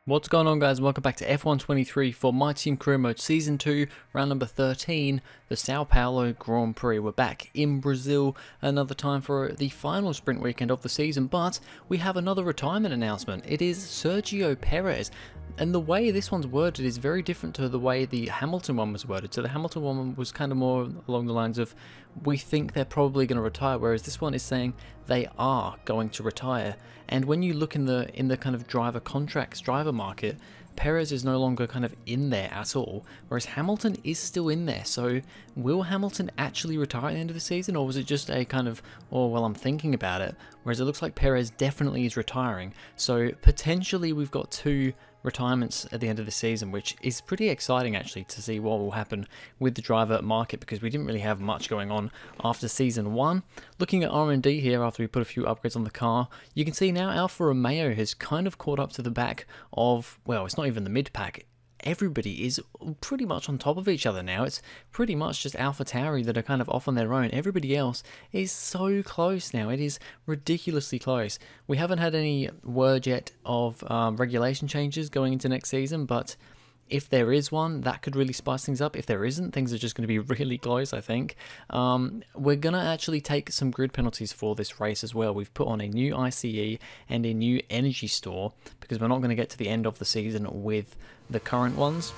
What's going on, guys? Welcome back to F123 for My Team Career Mode Season 2, round number 13, the Sao Paulo Grand Prix. We're back in Brazil another time for the final sprint weekend of the season, but we have another retirement announcement. It is Sergio Perez, and the way this one's worded is very different to the way the Hamilton one was worded. So the Hamilton one was kind of more along the lines of, we think they're probably going to retire, whereas this one is saying they are going to retire. And when you look in the kind of driver contracts, driver market, Perez is no longer kind of in there at all, whereas Hamilton is still in there. So will Hamilton actually retire at the end of the season, or was it just a kind of, oh well, I'm thinking about it, whereas it looks like Perez definitely is retiring. So potentially we've got two retirements at the end of the season, which is pretty exciting actually to see what will happen with the driver market, because we didn't really have much going on after season 1. Looking at R&D here after we put a few upgrades on the car, you can see now Alfa Romeo has kind of caught up to the back of, well, it's not even the mid-pack. Everybody is pretty much on top of each other now. It's pretty much just AlphaTauri that are kind of off on their own. Everybody else is so close now. It is ridiculously close. We haven't had any word yet of regulation changes going into next season, but if there is one, that could really spice things up. If there isn't, things are just going to be really close, I think. We're going to actually take some grid penalties for this race as well. We've put on a new ICE and a new energy store, because we're not going to get to the end of the season with the current ones.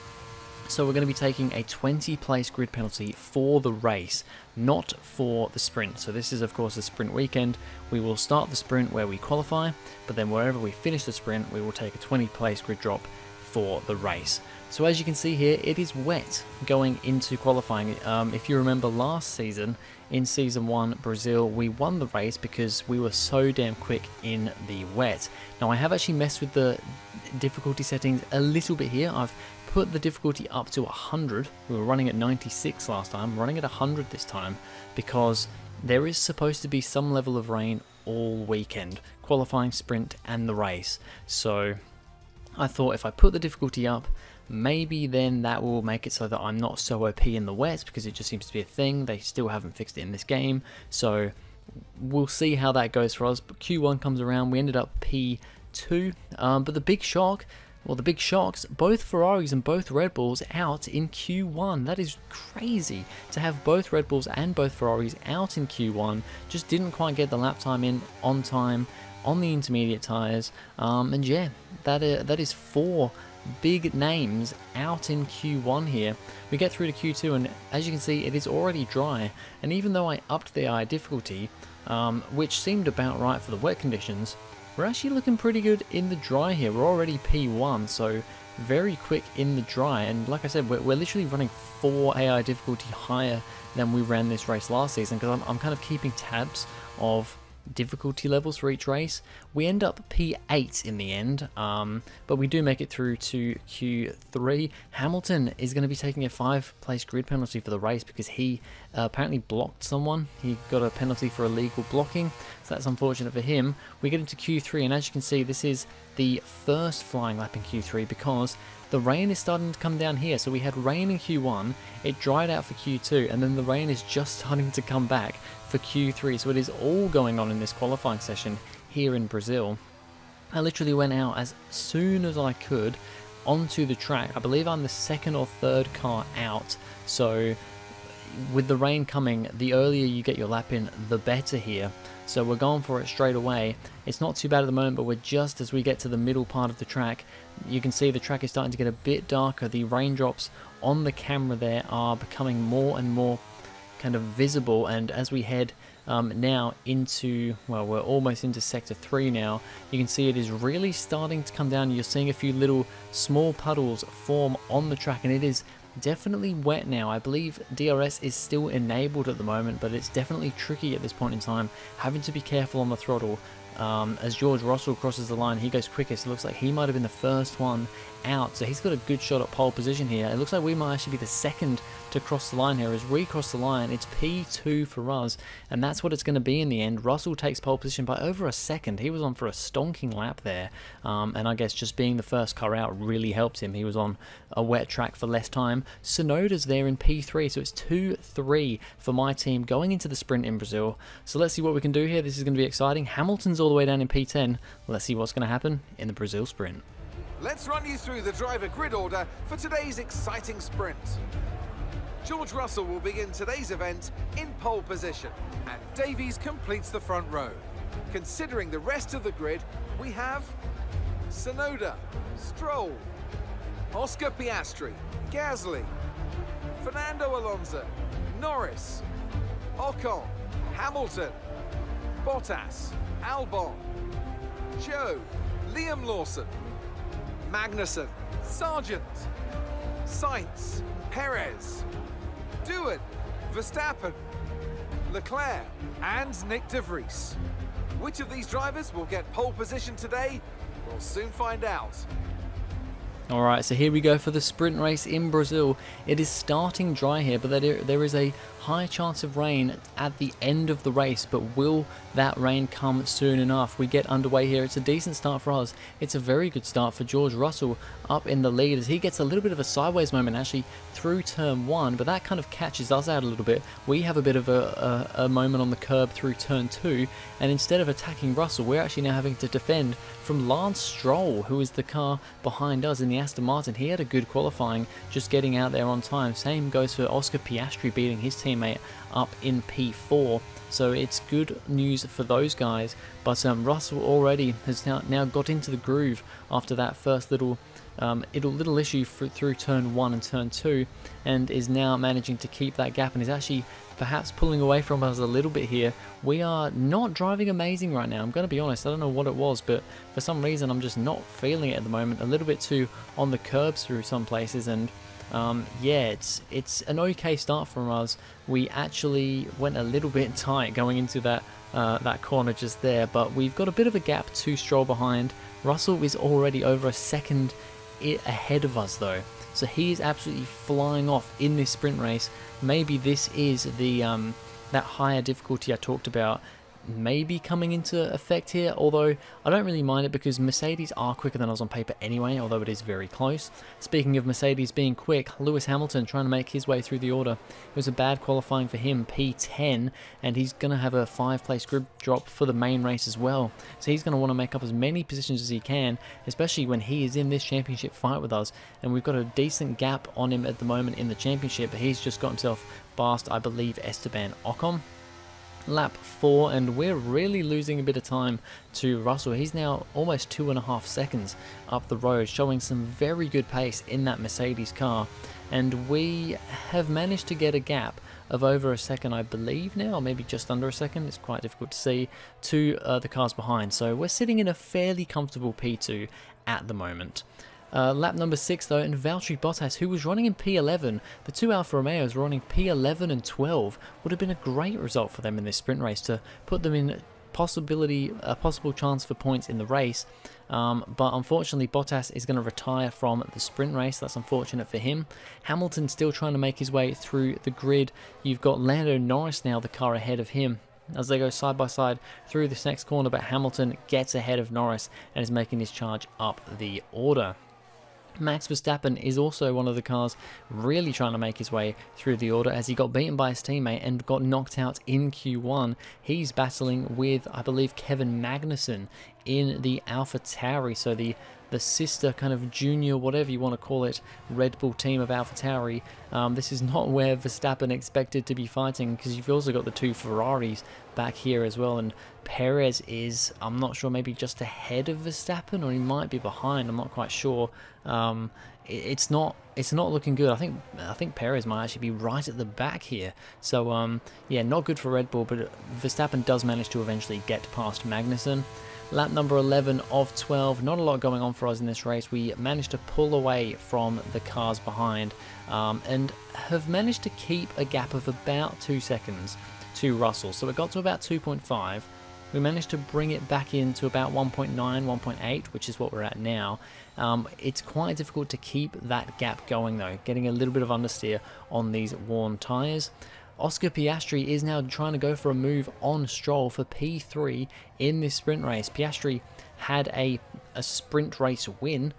So we're going to be taking a 20-place grid penalty for the race, not for the sprint. So this is, of course, a sprint weekend. We will start the sprint where we qualify, but then wherever we finish the sprint, we will take a 20-place grid drop for the race. So as you can see here, it is wet going into qualifying. If you remember last season, in Season 1 Brazil, we won the race because we were so damn quick in the wet. Now I have actually messed with the difficulty settings a little bit here. I've put the difficulty up to 100. We were running at 96 last time, I'm running at 100 this time, because there is supposed to be some level of rain all weekend, qualifying, sprint and the race. So I thought if I put the difficulty up, maybe then that will make it so that I'm not so OP in the wet, because it just seems to be a thing. They still haven't fixed it in this game, so we'll see how that goes for us. But Q1 comes around, we ended up P2, but the big shock, well, the big shocks, both Ferraris and both Red Bulls out in Q1. That is crazy to have both Red Bulls and both Ferraris out in Q1. Just didn't quite get the lap time in on time on the intermediate tyres, and yeah, that is 4 big names out in Q1 here. We get through to Q2, and as you can see, it is already dry, and even though I upped the eye difficulty, which seemed about right for the wet conditions, we're actually looking pretty good in the dry here. We're already P1, so very quick in the dry, and like I said, we're literally running 4 AI difficulty higher than we ran this race last season, because I'm kind of keeping tabs of difficulty levels for each race. We end up P8 in the end, but we do make it through to Q3. Hamilton is going to be taking a 5-place grid penalty for the race because he apparently blocked someone. He got a penalty for illegal blocking, so that's unfortunate for him. We get into Q3, and as you can see, this is the first flying lap in Q3 because the rain is starting to come down here. So we had rain in Q1, it dried out for Q2, and then the rain is just starting to come back for Q3. So it is all going on in this qualifying session here in Brazil. I literally went out as soon as I could onto the track. I believe I'm the 2nd or 3rd car out. So with the rain coming, the earlier you get your lap in, the better here. So we're going for it straight away. It's not too bad at the moment, but we're just as we get to the middle part of the track, you can see the track is starting to get a bit darker. The raindrops on the camera there are becoming more and more kind of visible, and as we head now into, well, we're almost into sector 3 now, you can see it is really starting to come down. You're seeing a few little small puddles form on the track, and it is definitely wet now. I believe DRS is still enabled at the moment, but it's definitely tricky at this point in time, having to be careful on the throttle. As George Russell crosses the line, he goes quickest. It looks like he might have been the first one out, so he's got a good shot at pole position here. It looks like we might actually be the second to cross the line here. As we cross the line, it's P2 for us, and that's what it's going to be in the end. Russell takes pole position by over a second. He was on for a stonking lap there, and I guess just being the first car out really helped him. He was on a wet track for less time. Sonoda's there in P3, so it's 2-3 for my team going into the sprint in Brazil. So let's see what we can do here. This is going to be exciting. Hamilton's all the way down in P10. Let's see what's going to happen in the Brazil sprint. Let's run you through the driver grid order for today's exciting sprint. George Russell will begin today's event in pole position, and Davies completes the front row. Considering the rest of the grid, we have Tsunoda, Stroll, Oscar Piastri, Gasly, Fernando Alonso, Norris, Ocon, Hamilton, Bottas, Albon, Joe, Liam Lawson, Magnussen, Sargent, Sainz, Perez, Doohan, Verstappen, Leclerc and Nick de Vries. Which of these drivers will get pole position today? We'll soon find out. Alright, so here we go for the sprint race in Brazil. It is starting dry here, but there is a high chance of rain at the end of the race, but will that rain come soon enough? We get underway here. It's a decent start for us. It's a very good start for George Russell up in the lead as he gets a little bit of a sideways moment actually through turn 1, but that kind of catches us out a little bit. We have a bit of a moment on the curb through turn 2, and instead of attacking Russell, we're actually now having to defend from Lance Stroll, who is the car behind us in the Aston Martin. He had a good qualifying, just getting out there on time. Same goes for Oscar Piastri beating his teammate up in P4. So it's good news for those guys. But Russell already has now got into the groove after that first little issue through turn 1 and turn 2, and is now managing to keep that gap and is actually perhaps pulling away from us a little bit here. We are not driving amazing right now, I'm going to be honest. I don't know what it was, but for some reason I'm just not feeling it at the moment. A little bit too on the curbs through some places, and yeah, it's an okay start from us. We actually went a little bit tight going into that corner just there, but we've got a bit of a gap to Stroll behind. Russell is already over a second ahead of us though, so he is absolutely flying off in this sprint race. Maybe this is the that higher difficulty I talked about maybe coming into effect here, although I don't really mind it because Mercedes are quicker than us on paper anyway, although it is very close. Speaking of Mercedes being quick, Lewis Hamilton trying to make his way through the order. It was a bad qualifying for him, P10, and he's going to have a 5-place grid drop for the main race as well. So he's going to want to make up as many positions as he can, especially when he is in this championship fight with us, and we've got a decent gap on him at the moment in the championship, but he's just got himself past, I believe, Esteban Ocon. Lap 4, and we're really losing a bit of time to Russell. He's now almost 2.5 seconds up the road, showing some very good pace in that Mercedes car, and we have managed to get a gap of over a second, I believe now, or maybe just under a second, it's quite difficult to see, to the cars behind. So we're sitting in a fairly comfortable P2 at the moment. Lap number 6 though, and Valtteri Bottas, who was running in P11, the two Alfa Romeos were running P11 and 12, would have been a great result for them in this sprint race to put them in a possible chance for points in the race. But unfortunately Bottas is going to retire from the sprint race. That's unfortunate for him. Hamilton still trying to make his way through the grid. You've got Lando Norris now, the car ahead of him, as they go side by side through this next corner, but Hamilton gets ahead of Norris and is making his charge up the order. Max Verstappen is also one of the cars really trying to make his way through the order, as he got beaten by his teammate and got knocked out in Q1. He's battling with, I believe, Kevin Magnussen in the AlphaTauri, so the sister kind of junior, whatever you want to call it, Red Bull team of AlphaTauri. This is not where Verstappen expected to be fighting, because you've also got the two Ferraris back here as well, and Perez is, I'm not sure, maybe just ahead of Verstappen, or he might be behind, I'm not quite sure. It's not looking good. I think Perez might actually be right at the back here. So yeah, not good for Red Bull, but Verstappen does manage to eventually get past Magnussen. Lap number 11 of 12, not a lot going on for us in this race. We managed to pull away from the cars behind and have managed to keep a gap of about 2 seconds to Russell. So it got to about 2.5. We managed to bring it back into about 1.9, 1.8, which is what we're at now. It's quite difficult to keep that gap going though, getting a little bit of understeer on these worn tyres. Oscar Piastri is now trying to go for a move on Stroll for P3 in this sprint race. Piastri had a sprint race win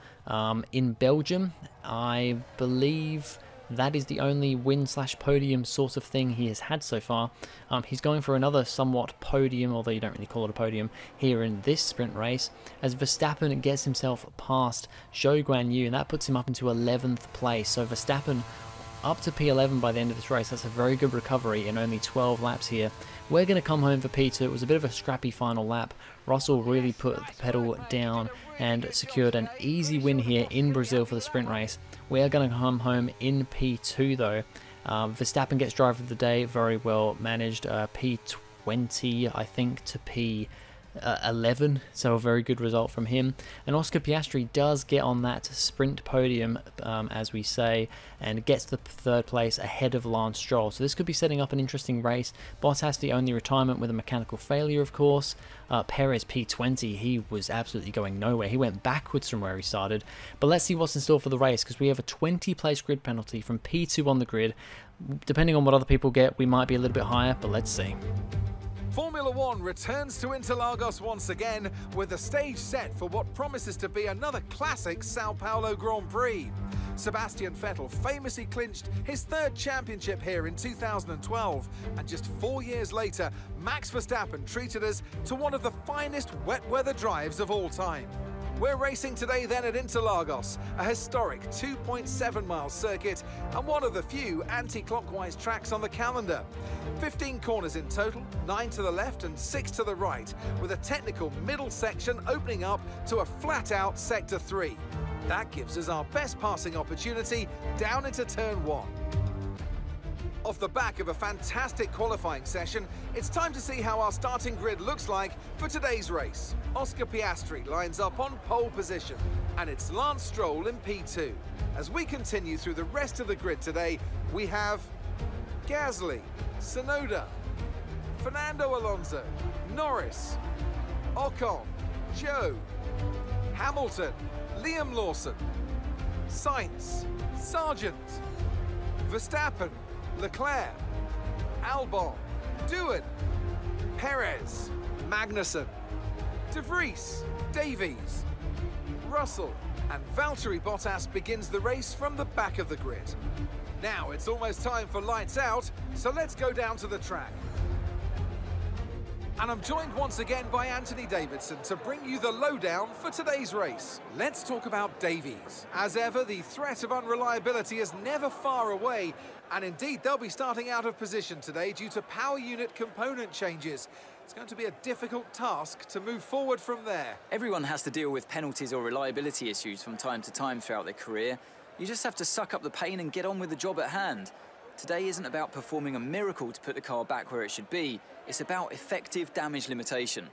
in Belgium. I believe That is the only win/podium sort of thing he has had so far. He's going for another somewhat podium, although you don't really call it a podium, here in this sprint race, as Verstappen gets himself past Zhou Guanyu, and that puts him up into 11th place. So Verstappen up to P11 by the end of this race. That's a very good recovery in only 12 laps here. We're going to come home for P2. It was a bit of a scrappy final lap. Russell really put the pedal down and secured an easy win here in Brazil for the sprint race. We are going to come home in P2 though. Verstappen gets driver of the day, very well managed. P20 I think to P11, so a very good result from him. And Oscar Piastri does get on that sprint podium, as we say, and gets the third place ahead of Lance Stroll. So this could be setting up an interesting race. Bottas the only retirement with a mechanical failure, of course. Perez P20, he was absolutely going nowhere. He went backwards from where he started. But let's see what's in store for the race, because we have a 20 place grid penalty from P2 on the grid. Depending on what other people get, we might be a little bit higher, but let's see. Formula One returns to Interlagos once again, with the stage set for what promises to be another classic Sao Paulo Grand Prix. Sebastian Vettel famously clinched his third championship here in 2012, and just 4 years later, Max Verstappen treated us to one of the finest wet weather drives of all time. We're racing today then at Interlagos, a historic 2.7-mile circuit and one of the few anti-clockwise tracks on the calendar. 15 corners in total, 9 to the left and 6 to the right, with a technical middle section opening up to a flat-out Sector 3. That gives us our best passing opportunity down into Turn 1. Off the back of a fantastic qualifying session, it's time to see how our starting grid looks like for today's race. Oscar Piastri lines up on pole position, and it's Lance Stroll in P2. As we continue through the rest of the grid today, we have Gasly, Tsunoda, Fernando Alonso, Norris, Ocon, Zhou, Hamilton, Liam Lawson, Sainz, Sargent, Verstappen, Leclerc, Albon, Doohan, Perez, Magnussen, De Vries, Davies, Russell, and Valtteri Bottas begins the race from the back of the grid. Now it's almost time for lights out, so let's go down to the track. And I'm joined once again by Anthony Davidson to bring you the lowdown for today's race. Let's talk about Davies. As ever, the threat of unreliability is never far away, and indeed they'll be starting out of position today due to power unit component changes. It's going to be a difficult task to move forward from there. Everyone has to deal with penalties or reliability issues from time to time throughout their career. You just have to suck up the pain and get on with the job at hand. Today isn't about performing a miracle to put the car back where it should be. It's about effective damage limitation.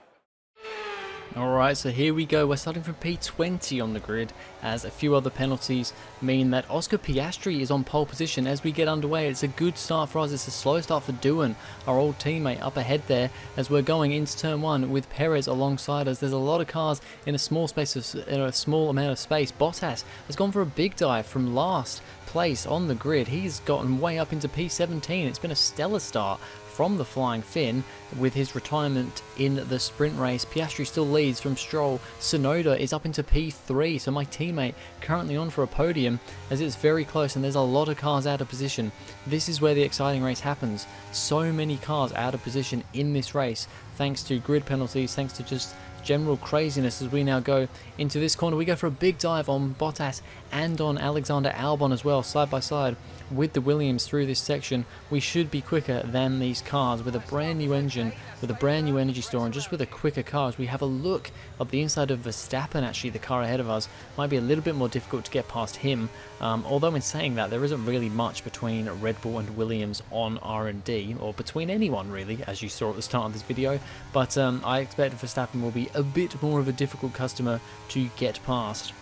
Alright, so here we go. We're starting from P20 on the grid, as a few other penalties mean that Oscar Piastri is on pole position as we get underway. It's a good start for us. It's a slow start for Doohan, our old teammate, up ahead there as we're going into turn 1 with Perez alongside us. There's a lot of cars in a small amount of space. Bottas has gone for a big dive from last place on the grid. He's gotten way up into P17. It's been a stellar start from the Flying Finn with his retirement in the sprint race. Piastri still leads from Stroll. Tsunoda is up into P3, so my teammate currently on for a podium, as it's very close and there's a lot of cars out of position. This is where the exciting race happens. So many cars out of position in this race, thanks to grid penalties, thanks to just general craziness. As we now go into this corner, we go for a big dive on Bottas and on Alexander Albon as well, side by side with the Williams through this section. We should be quicker than these cars with a brand new engine, with a brand new energy store, and just with a quicker car. As we have a look of the inside of Verstappen, actually the car ahead of us might be a little bit more difficult to get past him, although in saying that there isn't really much between Red Bull and Williams on R&D, or between anyone really, as you saw at the start of this video, but I expect Verstappen will be a bit more of a difficult customer to get past.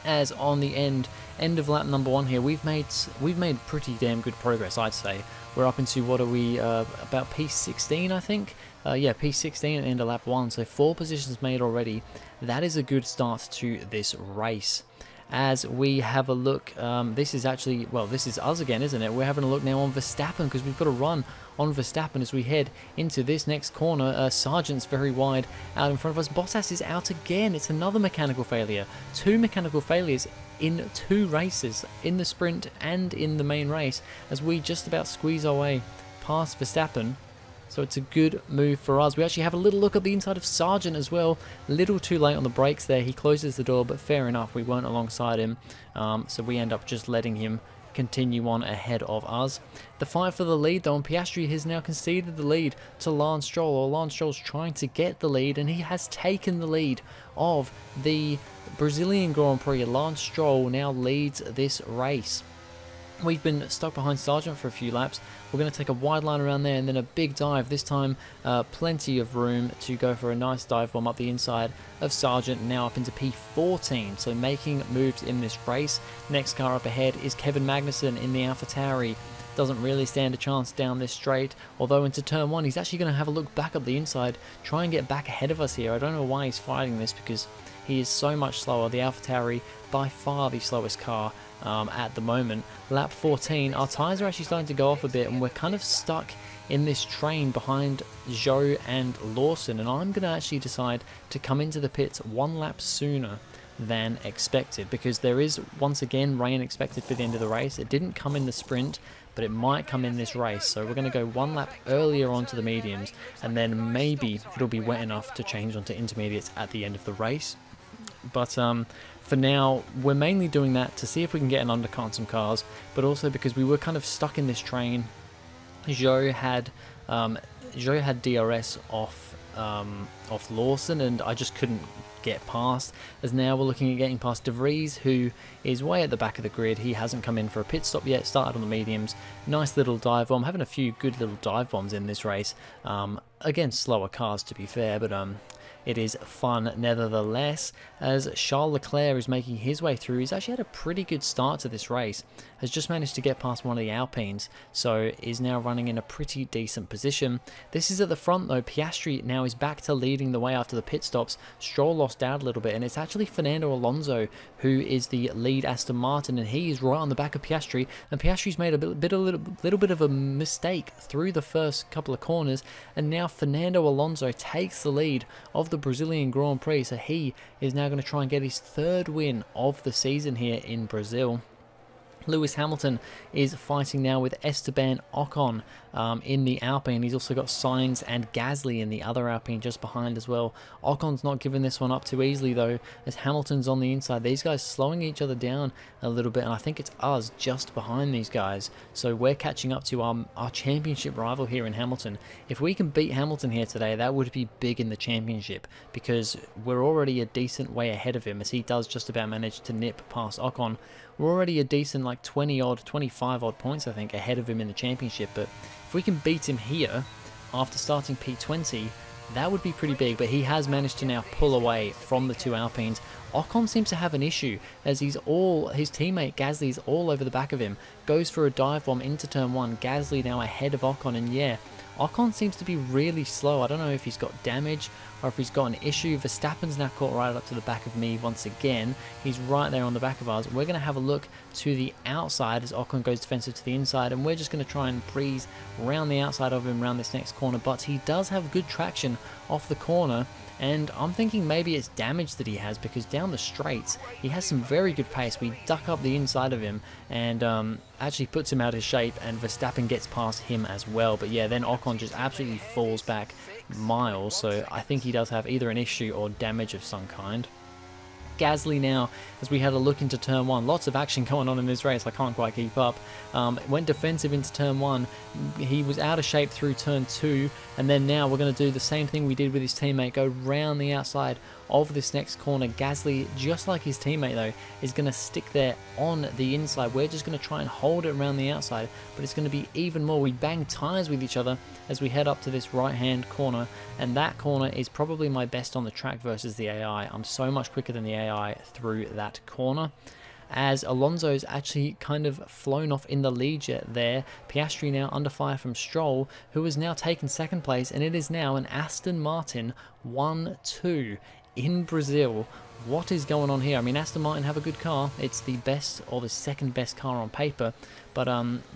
As on the end of lap number 1 here, we've made pretty damn good progress, I'd say. We're up into, what are we, about P16 I think? Yeah, P16 at the end of lap 1, so 4 positions made already. That is a good start to this race. as we have a look. This is actually, well, this is us again, isn't it? We're having a look now on Verstappen because we've got a run on Verstappen as we head into this next corner. Sargent's very wide out in front of us. Bottas is out again. It's another mechanical failure. 2 mechanical failures in 2 races, in the sprint and in the main race, as we just about squeeze our way past Verstappen. So it's a good move for us. We actually have a little look at the inside of Sargent as well. A little too late on the brakes there. He closes the door, but fair enough, we weren't alongside him. So we end up just letting him continue on ahead of us. The fight for the lead though, and Piastri has now conceded the lead to Lance Stroll, or Lance Stroll's trying to get the lead, and he has taken the lead of the Brazilian Grand Prix. Lance Stroll now leads this race. We've been stuck behind Sargent for a few laps. We're going to take a wide line around there and then a big dive. This time, plenty of room to go for a nice dive bomb up the inside of Sargent, now up into P14. So making moves in this race. Next car up ahead is Kevin Magnussen in the AlphaTauri. Doesn't really stand a chance down this straight, although into turn 1 he's actually going to have a look back up the inside, try and get back ahead of us here. I don't know why he's fighting this, because he is so much slower. The AlphaTauri, by far the slowest car at the moment. Lap 14, our tyres are actually starting to go off a bit, and we're kind of stuck in this train behind Zhou and Lawson, and I'm going to actually decide to come into the pits 1 lap sooner than expected, because there is once again rain expected for the end of the race. It didn't come in the sprint, but it might come in this race, so we're going to go 1 lap earlier onto the mediums, and then maybe it'll be wet enough to change onto intermediates at the end of the race. But for now, we're mainly doing that to see if we can get an undercut on some cars, but also because we were kind of stuck in this train. Zhou had DRS off Lawson, and I just couldn't get past, as now we're looking at getting past De Vries, who is way at the back of the grid. He hasn't come in for a pit stop yet, started on the mediums. Nice little dive bomb, having a few good little dive bombs in this race, against slower cars to be fair, but it is fun nevertheless, as Charles Leclerc is making his way through. He's actually had a pretty good start to this race, has just managed to get past one of the Alpines, so is now running in a pretty decent position. This is at the front though. Piastri now is back to leading the way after the pit stops. Stroll lost out a little bit, and it's actually Fernando Alonso who is the lead Aston Martin, and he is right on the back of Piastri, and Piastri's made a little bit of a mistake through the first couple of corners, and now Fernando Alonso takes the lead of the Brazilian Grand Prix, so he is now going to try and get his 3rd win of the season here in Brazil. Lewis Hamilton is fighting now with Esteban Ocon in the Alpine. He's also got Sainz and Gasly in the other Alpine just behind as well. Ocon's not giving this one up too easily though, as Hamilton's on the inside. These guys slowing each other down a little bit, and I think it's us just behind these guys. So we're catching up to our championship rival here in Hamilton. If we can beat Hamilton here today, that would be big in the championship, because we're already a decent way ahead of him, as he does just about manage to nip past Ocon. We're already a decent like 25 odd points I think ahead of him in the championship, but if we can beat him here after starting P20, that would be pretty big. But he has managed to now pull away from the 2 Alpines. Ocon seems to have an issue, as his teammate Gasly's all over the back of him, goes for a dive bomb into turn 1. Gasly now ahead of Ocon, and yeah, Ocon seems to be really slow. I don't know if he's got damage or if he's got an issue. Verstappen's now caught right up to the back of me once again. He's right there on the back of us. We're going to have a look to the outside as Ocon goes defensive to the inside, and we're just going to try and breeze around the outside of him around this next corner, but he does have good traction off the corner, and I'm thinking maybe it's damage that he has, because down the straights he has some very good pace. We duck up the inside of him and actually puts him out of shape, and Verstappen gets past him as well. But yeah, then Ocon just absolutely falls back miles, so I think he does have either an issue or damage of some kind. Gasly now, as we had a look into turn 1, lots of action going on in this race, I can't quite keep up. Went defensive into turn 1, he was out of shape through turn 2, and then now we're going to do the same thing we did with his teammate, go round the outside of this next corner. Gasly, just like his teammate though, is going to stick there on the inside. We're just going to try and hold it around the outside, but it's going to be even more. We bang tyres with each other as we head up to this right hand corner, and that corner is probably my best on the track versus the AI. I'm so much quicker than the AI through that corner, as Alonso's actually kind of flown off in the lead jet there. Piastri now under fire from Stroll, who has now taken 2nd place, and it is now an Aston Martin 1-2 in Brazil. What is going on here? I mean, Aston Martin have a good car. It's the best or the second best car on paper, but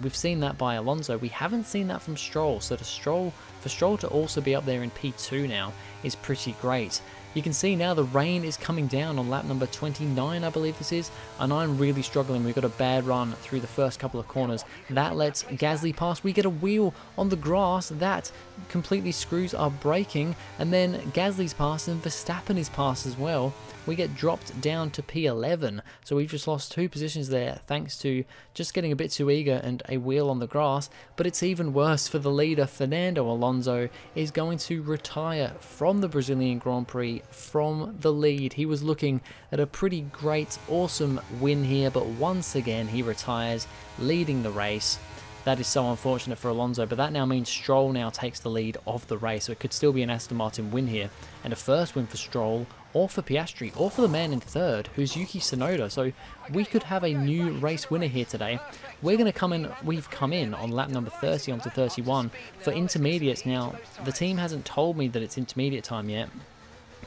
we've seen that by Alonso. We haven't seen that from Stroll. So for Stroll to also be up there in P2 now is pretty great. You can see now the rain is coming down on lap number 29, I believe this is, and I'm really struggling. We've got a bad run through the first couple of corners. That lets Gasly pass. We get a wheel on the grass. That completely screws our braking, and then Gasly's pass and Verstappen is passed as well. We get dropped down to P11, so we've just lost 2 positions there thanks to just getting a bit too eager and a wheel on the grass. But it's even worse for the leader. Fernando Alonso is going to retire from the Brazilian Grand Prix from the lead. He was looking at a pretty great, awesome win here, but once again he retires, leading the race. That is so unfortunate for Alonso, but that now means Stroll now takes the lead of the race, so it could still be an Aston Martin win here, and a first win for Stroll, or for Piastri, or for the man in third, who's Yuki Tsunoda. So we could have a new race winner here today. We're going to come in, we've come in on lap number 30 onto 31 for intermediates. Now, the team hasn't told me that it's intermediate time yet,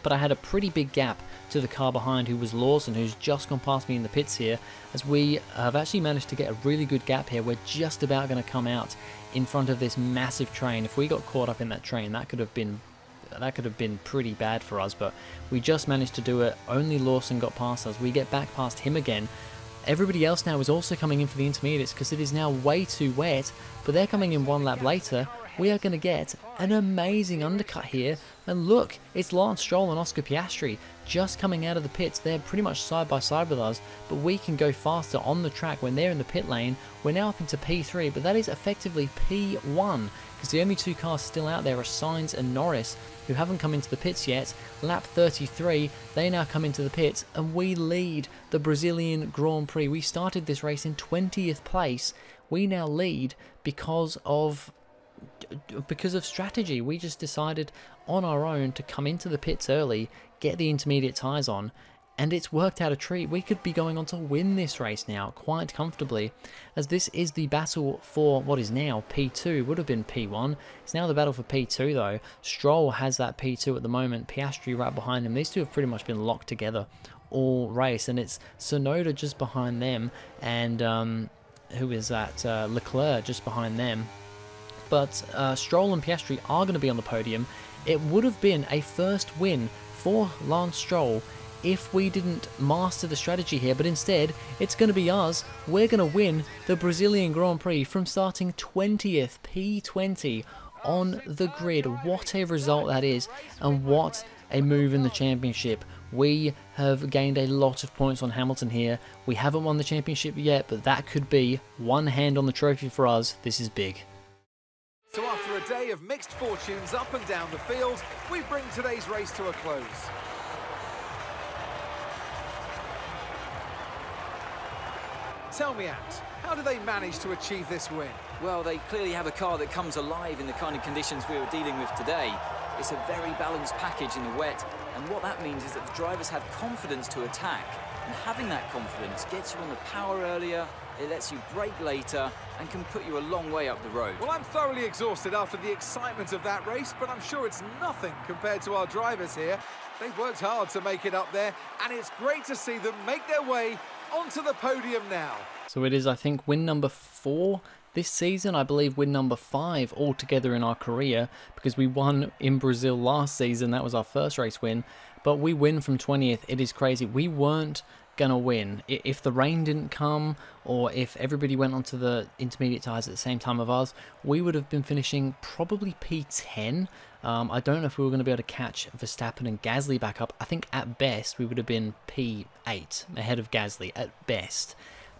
but I had a pretty big gap to the car behind, who was Lawson, who's just gone past me in the pits here, as we have actually managed to get a really good gap here. We're just about going to come out in front of this massive train. If we got caught up in that train, that could have been pretty bad for us, but we just managed to do it. Only Lawson got past us. We get back past him again. Everybody else now is also coming in for the intermediates because it is now way too wet, but they're coming in 1 lap later. We are going to get an amazing undercut here, and look, it's Lance Stroll and Oscar Piastri just coming out of the pits. They're pretty much side by side with us, but we can go faster on the track when they're in the pit lane. We're now up into P3, but that is effectively P1, because the only 2 cars still out there are Sainz and Norris, who haven't come into the pits yet. Lap 33, they now come into the pits, and we lead the Brazilian Grand Prix. We started this race in 20th place. We now lead because of strategy. We just decided on our own to come into the pits early, get the intermediate tyres on, and it's worked out a treat. We could be going on to win this race now quite comfortably, as this is the battle for what is now P2, would have been P1. It's now the battle for P2 though. Stroll has that P2 at the moment, Piastri right behind him. These two have pretty much been locked together all race, and it's Tsunoda just behind them, and who is that? Leclerc just behind them. But Stroll and Piastri are going to be on the podium. It would have been a first win for Lance Stroll if we didn't master the strategy here, but instead it's going to be us. We're going to win the Brazilian Grand Prix from starting 20th, P20 on the grid. What a result that is, and what a move in the championship. We have gained a lot of points on Hamilton here. We haven't won the championship yet, but that could be one hand on the trophy for us. This is big. So after a day of mixed fortunes up and down the field, we bring today's race to a close. Tell me, Ant, how do they manage to achieve this win? Well, they clearly have a car that comes alive in the kind of conditions we were dealing with today. It's a very balanced package in the wet, and what that means is that the drivers have confidence to attack. And having that confidence gets you on the power earlier, it lets you brake later, and can put you a long way up the road. Well, I'm thoroughly exhausted after the excitement of that race, but I'm sure it's nothing compared to our drivers here. They've worked hard to make it up there, and it's great to see them make their way onto the podium now. So it is, I think, win number 4 this season. I believe win number 5 altogether in our career, because we won in Brazil last season. That was our first race win, but we win from 20th. It is crazy. We weren't gonna win if the rain didn't come, or if everybody went onto the intermediate tyres at the same time of us. We would have been finishing probably P10. I don't know if we were going to be able to catch Verstappen and Gasly back up. I think at best we would have been P8 ahead of Gasly at best.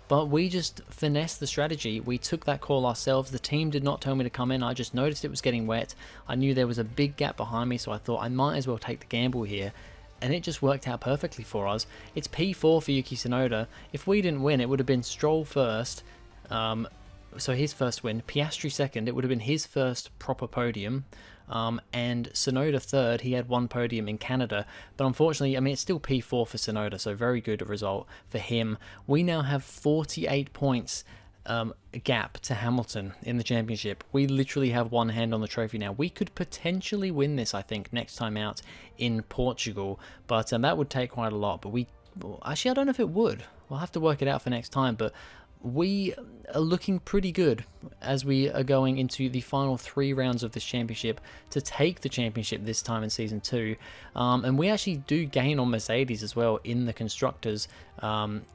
But we just finessed the strategy. We took that call ourselves. The team did not tell me to come in. I just noticed it was getting wet. I knew there was a big gap behind me, so I thought I might as well take the gamble here. And it just worked out perfectly for us. It's P4 for Yuki Tsunoda. If we didn't win, it would have been Stroll first. So his first win. Piastri second. It would have been his first proper podium. And Tsunoda third. He had 1 podium in Canada. But unfortunately, I mean, it's still P4 for Tsunoda. So very good result for him. We now have 48 points gap to Hamilton in the championship. We literally have one hand on the trophy now. We could potentially win this, I think, next time out in Portugal, but that would take quite a lot. But actually, I don't know if it would. We'll have to work it out for next time, but we are looking pretty good as we are going into the final 3 rounds of this championship to take the championship this time in Season 2. And we actually do gain on Mercedes as well in the Constructors.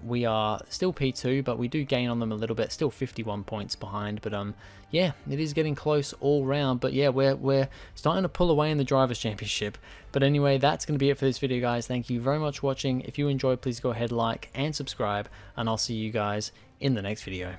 We are still P2, but we do gain on them a little bit, still 51 points behind. But yeah, it is getting close all round. But yeah, we're starting to pull away in the Drivers' Championship. But anyway, that's going to be it for this video, guys. Thank you very much for watching. If you enjoyed, please go ahead, like and subscribe, and I'll see you guys in the next video.